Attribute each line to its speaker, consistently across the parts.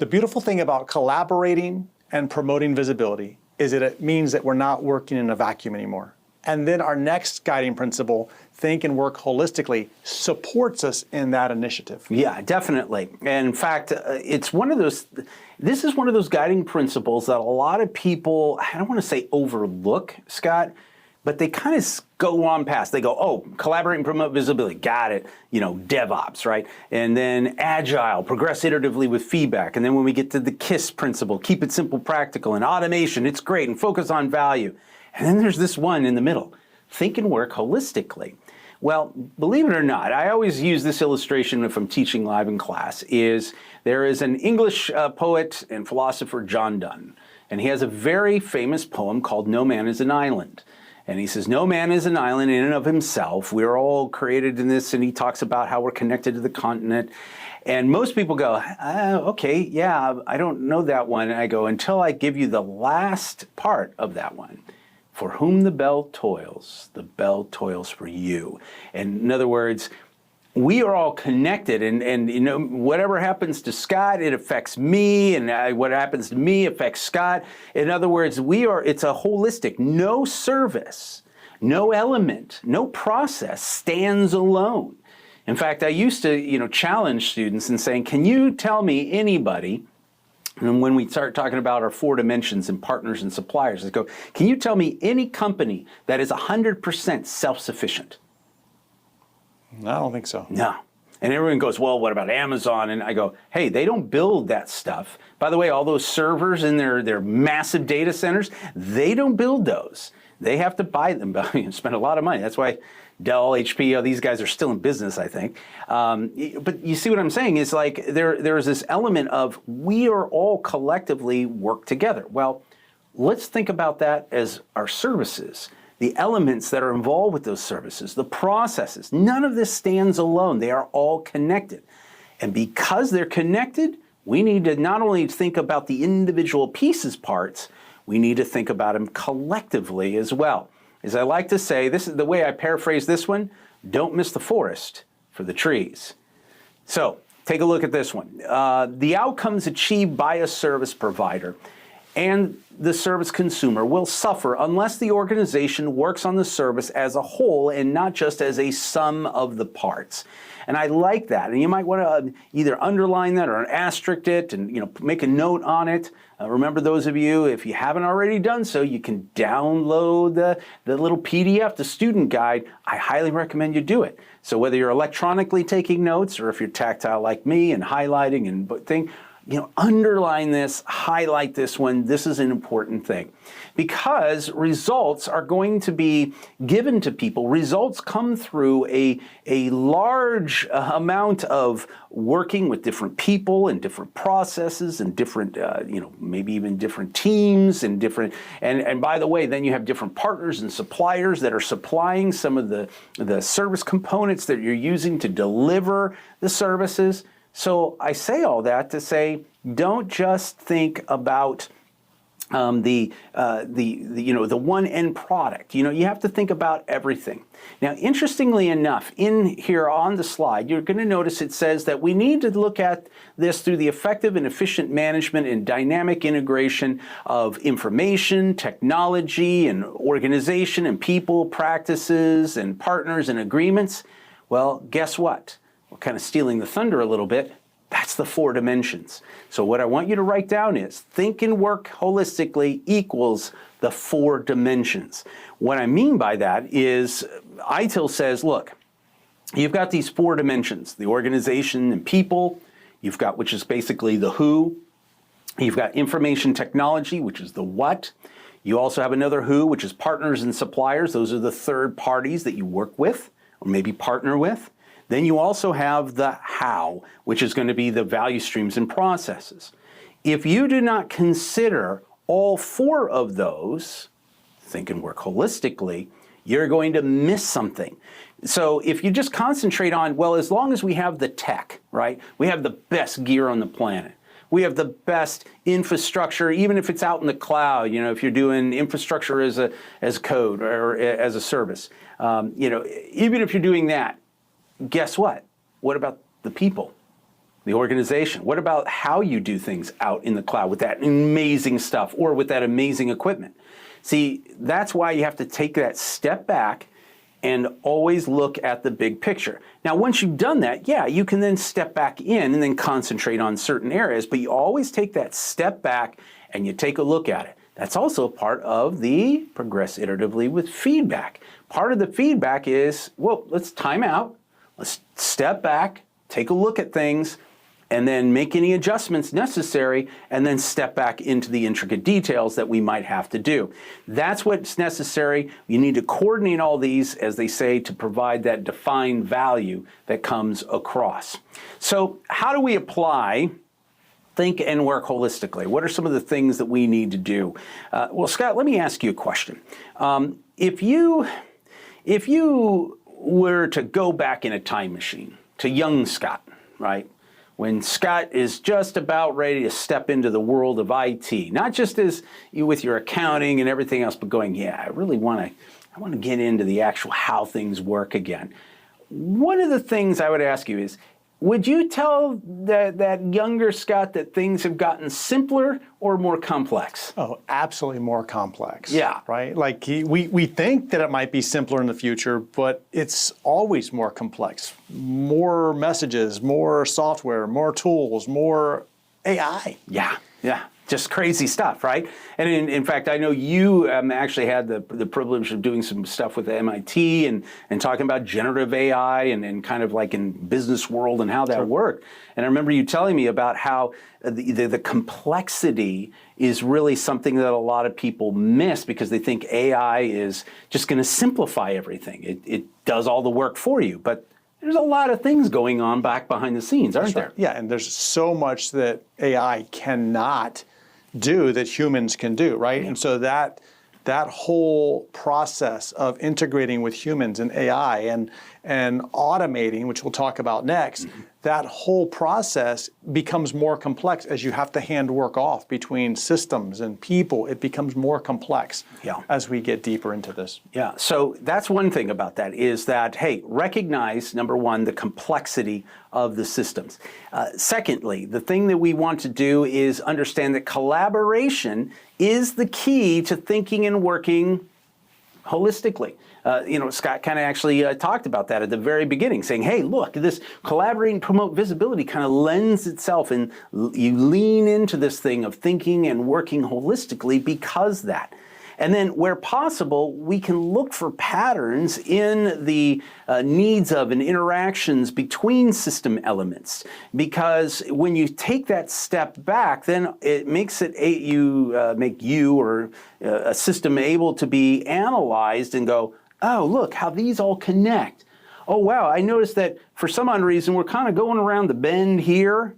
Speaker 1: The beautiful thing about collaborating and promoting visibility is that it means that we're not working in a vacuum anymore. And then our next guiding principle, think and work holistically, supports us in that initiative.
Speaker 2: Yeah, definitely. And in fact, this is one of those guiding principles that a lot of people, I don't want to say overlook, Scott, but they kind of go on past. They go, oh, collaborate and promote visibility. Got it. DevOps, right? And then agile, progress iteratively with feedback. And then when we get to the KISS principle, keep it simple, practical, and automation, it's great, and focus on value. And then there's this one in the middle, think and work holistically. Well, believe it or not, I always use this illustration if I'm teaching live in class, there is an English poet and philosopher, John Donne, and he has a very famous poem called No Man is an Island. And he says, no man is an island in and of himself. We're all created in this, and he talks about how we're connected to the continent. And most people go, okay, yeah, I don't know that one. And I go, until I give you the last part of that one. For whom the bell toils for you. And in other words, we are all connected, and whatever happens to Scott, it affects me, and what happens to me affects Scott. In other words, it's a holistic, no service, no element, no process stands alone. In fact, I used to challenge students and saying, can you tell me anybody, and when we start talking about our 4 dimensions and partners and suppliers, I go, can you tell me any company that is 100% self-sufficient?
Speaker 1: I don't think so.
Speaker 2: No. And everyone goes, well, what about Amazon? And I go, hey, they don't build that stuff. By the way, all those servers in their massive data centers, they don't build those. They have to buy them, spend a lot of money. That's why Dell, HP, these guys are still in business, I think. But you see what I'm saying is like there is this element of we are all collectively work together. Well, let's think about that as our services. The elements that are involved with those services, the processes, none of this stands alone. They are all connected. And because they're connected, we need to not only think about the individual pieces parts, we need to think about them collectively as well. As I like to say, this is the way I paraphrase this one, don't miss the forest for the trees. So take a look at this one. The outcomes achieved by a service provider and the service consumer will suffer unless the organization works on the service as a whole and not just as a sum of the parts. And I like that. And you might want to either underline that or asterisk it and make a note on it. Remember, those of you, if you haven't already done so, you can download the little PDF, the student guide. I highly recommend you do it. So whether you're electronically taking notes or if you're tactile like me and highlighting and underline this, highlight this one. This is an important thing because results are going to be given to people. Results come through a large amount of working with different people and different processes and different, maybe even different teams and different, and by the way, then you have different partners and suppliers that are supplying some of the service components that you're using to deliver the services. So I say all that to say, don't just think about the one end product. You have to think about everything. Now, interestingly enough, in here on the slide, you're going to notice it says that we need to look at this through the effective and efficient management and dynamic integration of information, technology, and organization, and people, practices, and partners and agreements. Well, guess what? We're kind of stealing the thunder a little bit. That's the 4 dimensions. So what I want you to write down is think and work holistically equals the 4 dimensions. What I mean by that is ITIL says, look, you've got these 4 dimensions, the organization and people, you've got, which is basically the who, you've got information technology, which is the what, you also have another who, which is partners and suppliers. Those are the third parties that you work with or maybe partner with. Then you also have the how, which is going to be the value streams and processes. If you do not consider all 4 of those, think and work holistically, you're going to miss something. So if you just concentrate on, well, as long as we have the tech, right? We have the best gear on the planet. We have the best infrastructure, even if it's out in the cloud, if you're doing infrastructure as code or as a service, even if you're doing that, guess what? What about the people? the organization? What about how you do things out in the cloud with that amazing stuff or with that amazing equipment? See, that's why you have to take that step back and always look at the big picture. Now, once you've done that, yeah, you can then step back in and then concentrate on certain areas, but you always take that step back and you take a look at it. That's also part of the progress iteratively with feedback. Part of the feedback is, well, let's time out, let's step back, take a look at things, and then make any adjustments necessary, and then step back into the intricate details that we might have to do. That's what's necessary. You need to coordinate all these, as they say, to provide that defined value that comes across. So how do we apply think and work holistically? What are some of the things that we need to do? Well, Scott, let me ask you a question. If you were to go back in a time machine to young Scott, right? When Scott is just about ready to step into the world of IT, not just as you with your accounting and everything else, but going, yeah, I really want to get into the actual how things work again. One of the things I would ask you is, would you tell that younger Scott that things have gotten simpler or more complex?
Speaker 1: Oh, absolutely more complex.
Speaker 2: Yeah.
Speaker 1: Right? Like we think that it might be simpler in the future, but it's always more complex. More messages, more software, more tools, more AI.
Speaker 2: Yeah. Just crazy stuff, right? And in fact, I know you actually had the privilege of doing some stuff with MIT and talking about generative AI and kind of like in business world and how that worked. And I remember you telling me about how the complexity is really something that a lot of people miss because they think AI is just going to simplify everything. It does all the work for you, but there's a lot of things going on back behind the scenes, aren't there?
Speaker 1: Yeah, and there's so much that AI cannot do that humans can do, right? And so that whole process of integrating with humans and AI and automating, which we'll talk about next, that whole process becomes more complex as you have to hand work off between systems and people. It becomes more complex as we get deeper into this.
Speaker 2: Yeah, so that's one thing about that is that, hey, recognize, number one, the complexity of the systems. Secondly, the thing that we want to do is understand that collaboration is the key to thinking and working holistically. Scott kind of actually talked about that at the very beginning, saying, hey, look, this collaborate and promote visibility kind of lends itself, and you lean into this thing of thinking and working holistically because that. And then where possible, we can look for patterns in the needs of and interactions between system elements. Because when you take that step back, then it makes it make you or a system able to be analyzed and go, oh, look how these all connect. Oh, wow, I noticed that for some odd reason, we're kind of going around the bend here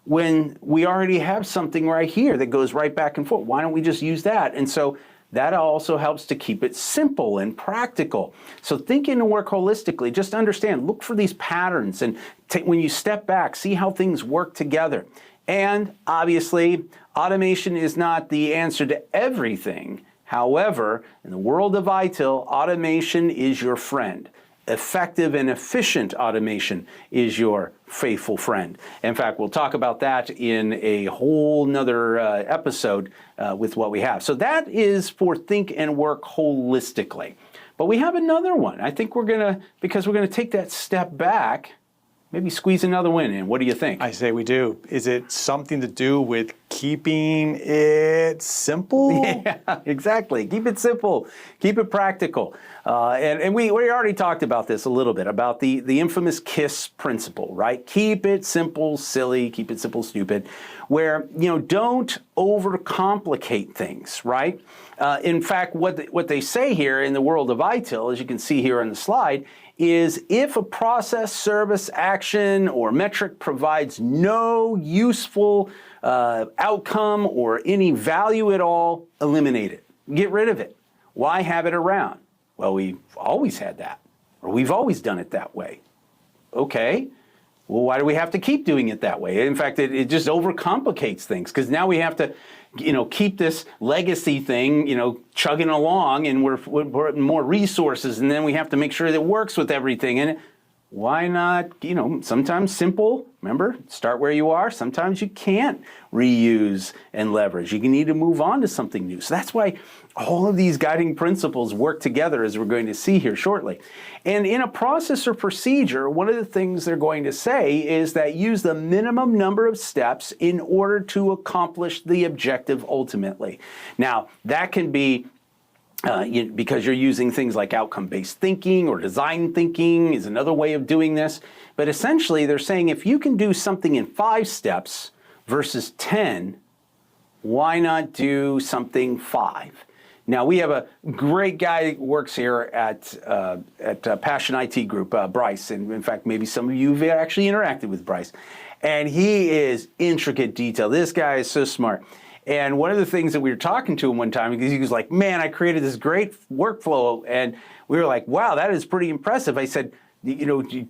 Speaker 2: when we already have something right here that goes right back and forth. Why don't we just use that? And so that also helps to keep it simple and practical. So thinking and work holistically, just understand, look for these patterns, and when you step back, see how things work together. And obviously, automation is not the answer to everything. However, in the world of ITIL, automation is your friend. Effective and efficient automation is your faithful friend. In fact, we'll talk about that in a whole nother episode with what we have. So that is for think and work holistically. But we have another one. I think because we're gonna take that step back, maybe squeeze another one in. What do you think?
Speaker 1: I say we do. Is it something to do with keeping it simple?
Speaker 2: Yeah, exactly. Keep it simple. Keep it practical. And we already talked about this a little bit, about the infamous KISS principle, right? Keep it simple, silly. Keep it simple, stupid. Where, don't overcomplicate things, right? In fact, what they say here in the world of ITIL, as you can see here on the slide, is if a process, service, action, or metric provides no useful outcome or any value at all, eliminate it. Get rid of it. Why have it around? Well, we've always had that, or we've always done it that way. Okay, well, why do we have to keep doing it that way? In fact, it just overcomplicates things, because now we have to keep this legacy thing, chugging along, and we're putting more resources, and then we have to make sure that it works with everything. And why not, sometimes simple, remember, start where you are. Sometimes you can't reuse and leverage. You need to move on to something new. So that's why all of these guiding principles work together, as we're going to see here shortly. And in a process or procedure, one of the things they're going to say is that use the minimum number of steps in order to accomplish the objective ultimately. Now, that can be because you're using things like outcome-based thinking or design thinking is another way of doing this. But essentially, they're saying if you can do something in 5 steps versus 10, why not do something 5? Now, we have a great guy who works here at Passion IT Group, Bryce. And in fact, maybe some of you have actually interacted with Bryce. And he is intricate detail. This guy is so smart. And one of the things that we were talking to him one time, because he was like, man, I created this great workflow. And we were like, wow, that is pretty impressive. I said, do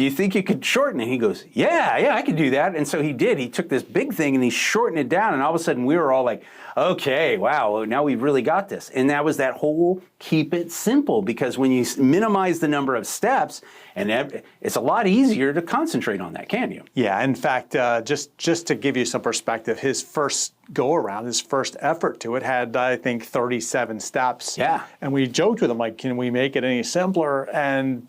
Speaker 2: you think you could shorten it? He goes, yeah, I could do that. And so he did. He took this big thing and he shortened it down. And all of a sudden we were all like, okay, wow, now we've really got this. And that was that whole keep it simple, because when you minimize the number of steps, and it's a lot easier to concentrate on that, can't you?
Speaker 1: Yeah, in fact, just to give you some perspective, his first go around, his first effort to it had, I think, 37 steps.
Speaker 2: Yeah.
Speaker 1: And we joked with him, like, can we make it any simpler? And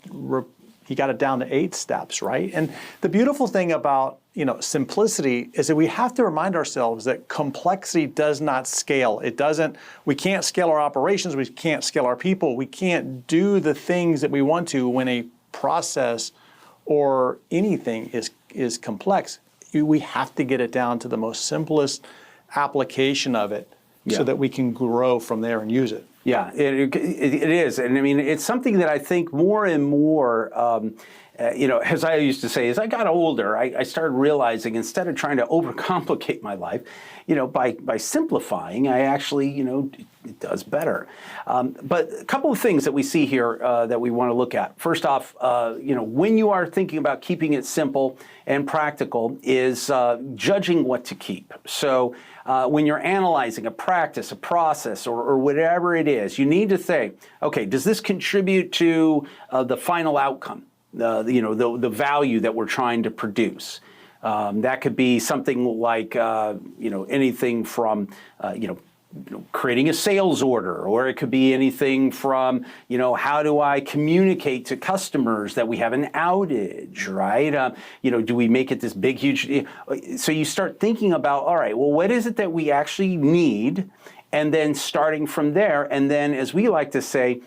Speaker 1: he got it down to 8 steps, right? And the beautiful thing about simplicity is that we have to remind ourselves that complexity does not scale. We can't scale our operations, we can't scale our people, we can't do the things that we want to when a process or anything is complex. We have to get it down to the most simplest application of it so that we can grow from there and use it.
Speaker 2: Yeah, it is. And I mean, it's something that I think more and more, as I used to say, as I got older, I started realizing instead of trying to overcomplicate my life, by simplifying, I actually, it does better. But a couple of things that we see here that we want to look at. First off, when you are thinking about keeping it simple and practical is judging what to keep. So when you're analyzing a practice, a process, or whatever it is, you need to say, okay, does this contribute to the final outcome, the value that we're trying to produce? That could be something like, anything from, creating a sales order, or it could be anything from, how do I communicate to customers that we have an outage, right? Do we make it this big, huge? So you start thinking about, all right, well, what is it that we actually need? And then starting from there, and then as we like to say,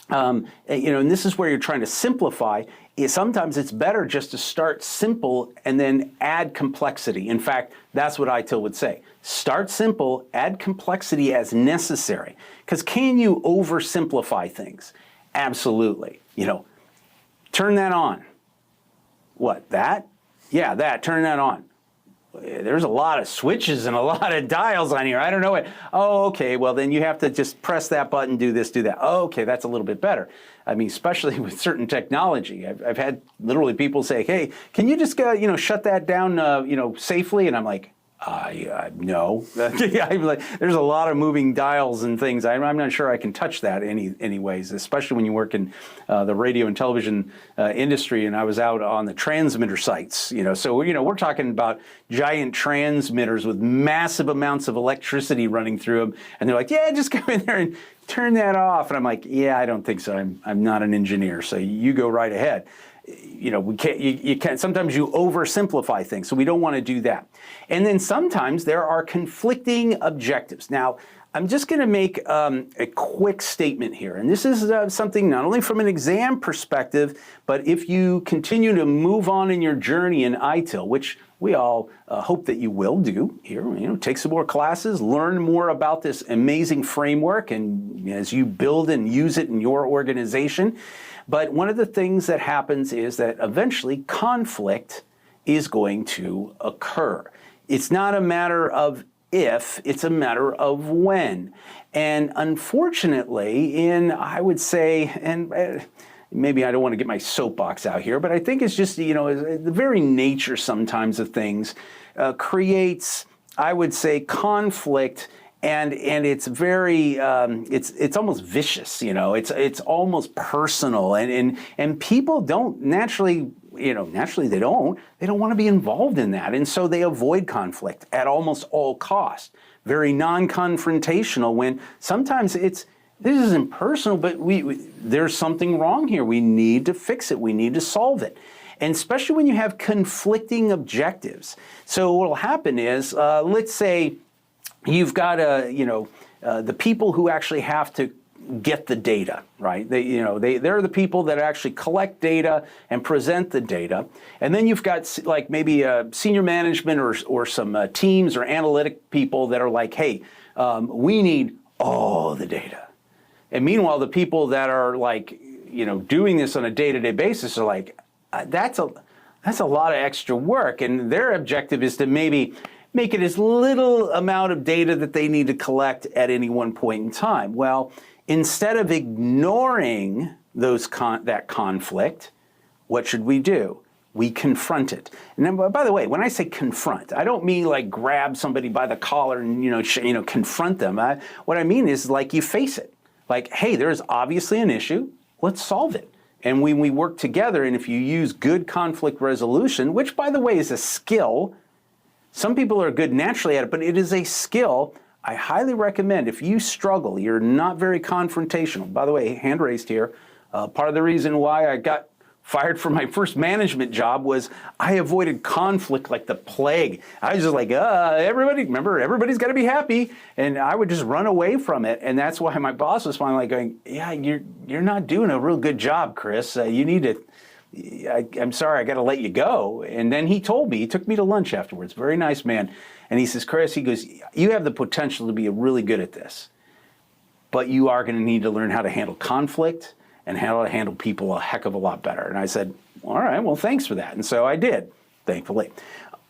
Speaker 2: and this is where you're trying to simplify. Sometimes it's better just to start simple and then add complexity. In fact, that's what ITIL would say. Start simple, add complexity as necessary. Because can you oversimplify things? Absolutely. Turn that on. What, that? Yeah, that, turn that on. There's a lot of switches and a lot of dials on here. I don't know what. Oh, okay. Well, then you have to just press that button, do this, do that. Oh, okay, that's a little bit better. I mean, especially with certain technology. I've had literally people say, hey, can you just, shut that down, safely? And I'm like, no. There's a lot of moving dials and things. I'm not sure I can touch that anyways, especially when you work in the radio and television industry. And I was out on the transmitter sites, so we're talking about giant transmitters with massive amounts of electricity running through them. And they're like, yeah, just go in there and turn that off. And I'm like, yeah, I don't think so. I'm not an engineer, so you go right ahead. We can't. You can't. Sometimes you oversimplify things, so we don't want to do that. And then sometimes there are conflicting objectives. Now, I'm just going to make a quick statement here, and this is something not only from an exam perspective, but if you continue to move on in your journey in ITIL, which we all hope that you will do here. Take some more classes, learn more about this amazing framework, and as you build and use it in your organization. But one of the things that happens is that eventually conflict is going to occur. It's not a matter of if, it's a matter of when. And unfortunately, I would say, and maybe I don't want to get my soapbox out here, but I think it's just, the very nature sometimes of things creates, I would say, conflict And it's very it's almost vicious, you know. It's almost personal, and people don't naturally, you know, they don't want to be involved in that, and so they avoid conflict at almost all costs. Very non-confrontational, when sometimes this isn't personal, but there's something wrong here. We need to fix it. We need to solve it. And especially when you have conflicting objectives. So what will happen is, let's say you've got the people who actually have to get the data, right? They're the people that actually collect data and present the data. And then you've got like maybe senior management or some teams or analytic people that are like, hey, we need all the data. And meanwhile, the people that are like, you know, doing this on a day-to-day basis are like, that's a lot of extra work. And their objective is to maybe make it as little amount of data that they need to collect at any one point in time. Well, instead of ignoring that conflict, what should we do? We confront it. And then, by the way, when I say confront, I don't mean like grab somebody by the collar and confront them. What I mean is like you face it. Like, hey, there's obviously an issue. Let's solve it. And when we work together, and if you use good conflict resolution, which, by the way, is a skill. Some people are good naturally at it, but it is a skill. I highly recommend, if you struggle, you're not very confrontational. By the way, hand raised here. Part of the reason why I got fired from my first management job was I avoided conflict like the plague. I was just like, everybody's got to be happy. And I would just run away from it. And that's why my boss was finally like going, yeah, you're not doing a real good job, Chris. You need to. I'm sorry, I got to let you go. And then he told me, he took me to lunch afterwards, very nice man. And he says, Chris, he goes, you have the potential to be really good at this, but you are going to need to learn how to handle conflict and how to handle people a heck of a lot better. And I said, all right, well, thanks for that. And so I did, thankfully.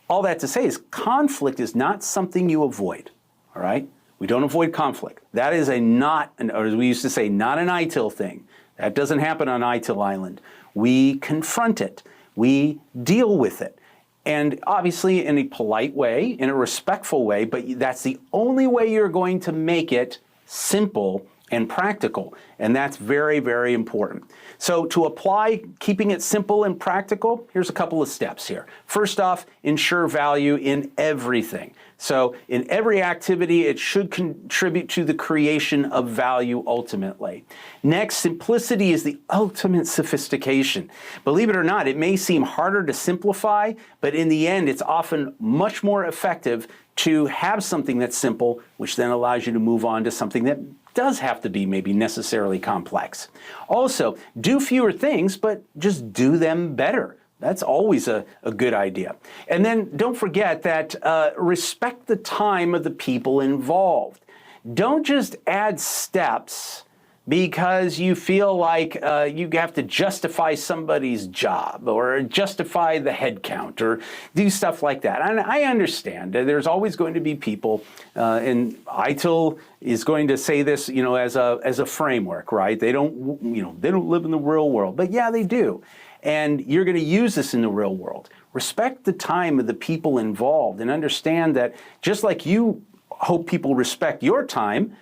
Speaker 2: All that to say is conflict is not something you avoid, all right? We don't avoid conflict. That is or as we used to say, not an ITIL thing. That doesn't happen on ITIL Island. We confront it. We deal with it. And obviously in a polite way, in a respectful way, but that's the only way you're going to make it simple and practical. And that's very, very important. So to apply keeping it simple and practical, here's a couple of steps here. First off, ensure value in everything. So in every activity, it should contribute to the creation of value ultimately. Next, simplicity is the ultimate sophistication. Believe it or not, it may seem harder to simplify, but in the end, it's often much more effective to have something that's simple, which then allows you to move on to something that does have to be maybe necessarily complex. Also, do fewer things, but just do them better. That's always a good idea. And then don't forget that respect the time of the people involved. Don't just add steps because you feel like you have to justify somebody's job or justify the head count or do stuff like that. And I understand there's always going to be people, and ITIL is going to say this, as a framework, right? They don't live in the real world, but yeah, they do. And you're going to use this in the real world. Respect the time of the people involved and understand that just like you hope people respect your time,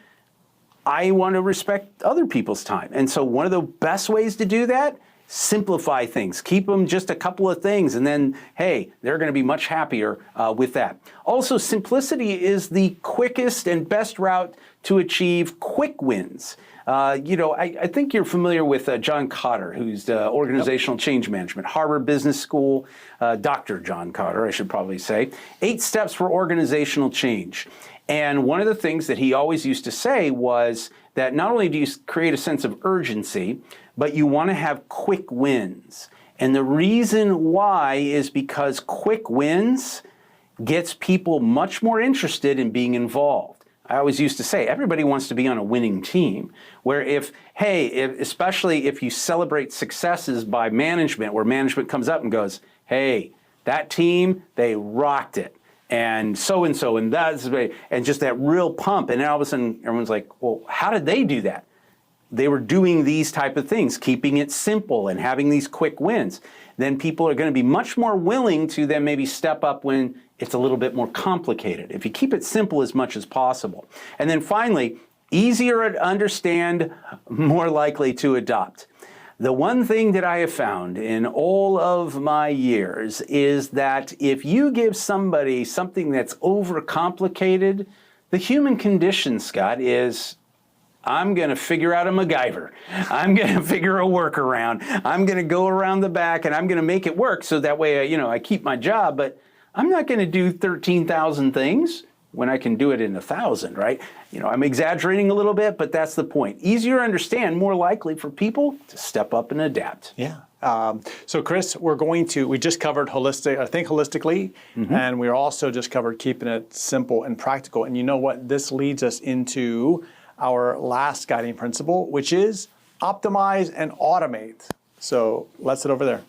Speaker 2: I want to respect other people's time. And so one of the best ways to do that, simplify things. Keep them just a couple of things, and then, hey, they're going to be much happier with that. Also, simplicity is the quickest and best route to achieve quick wins. I think you're familiar with John Kotter, who's organizational change management, Harvard Business School, Dr. John Kotter, I should probably say. 8 steps for organizational change. And one of the things that he always used to say was that not only do you create a sense of urgency, but you want to have quick wins. And the reason why is because quick wins gets people much more interested in being involved. I always used to say, everybody wants to be on a winning team, where especially if you celebrate successes by management, where management comes up and goes, hey, that team, they rocked it. And so-and-so, and that's, and just that real pump. And then all of a sudden, everyone's like, well, how did they do that? They were doing these type of things, keeping it simple and having these quick wins. Then people are going to be much more willing to then maybe step up when it's a little bit more complicated. If you keep it simple as much as possible. And then finally, easier to understand, more likely to adopt. The one thing that I have found in all of my years is that if you give somebody something that's overcomplicated, the human condition, Scott, is I'm going to figure out a MacGyver. I'm going to figure a workaround. I'm going to go around the back and I'm going to make it work so that way, I keep my job, but I'm not going to do 13,000 things when I can do it in 1,000, right? I'm exaggerating a little bit, but that's the point. Easier to understand, more likely for people to step up and adapt.
Speaker 1: Yeah. So Chris, we just covered think holistically, and we also just covered keeping it simple and practical. And you know what? This leads us into our last guiding principle, which is optimize and automate. So let's head over there.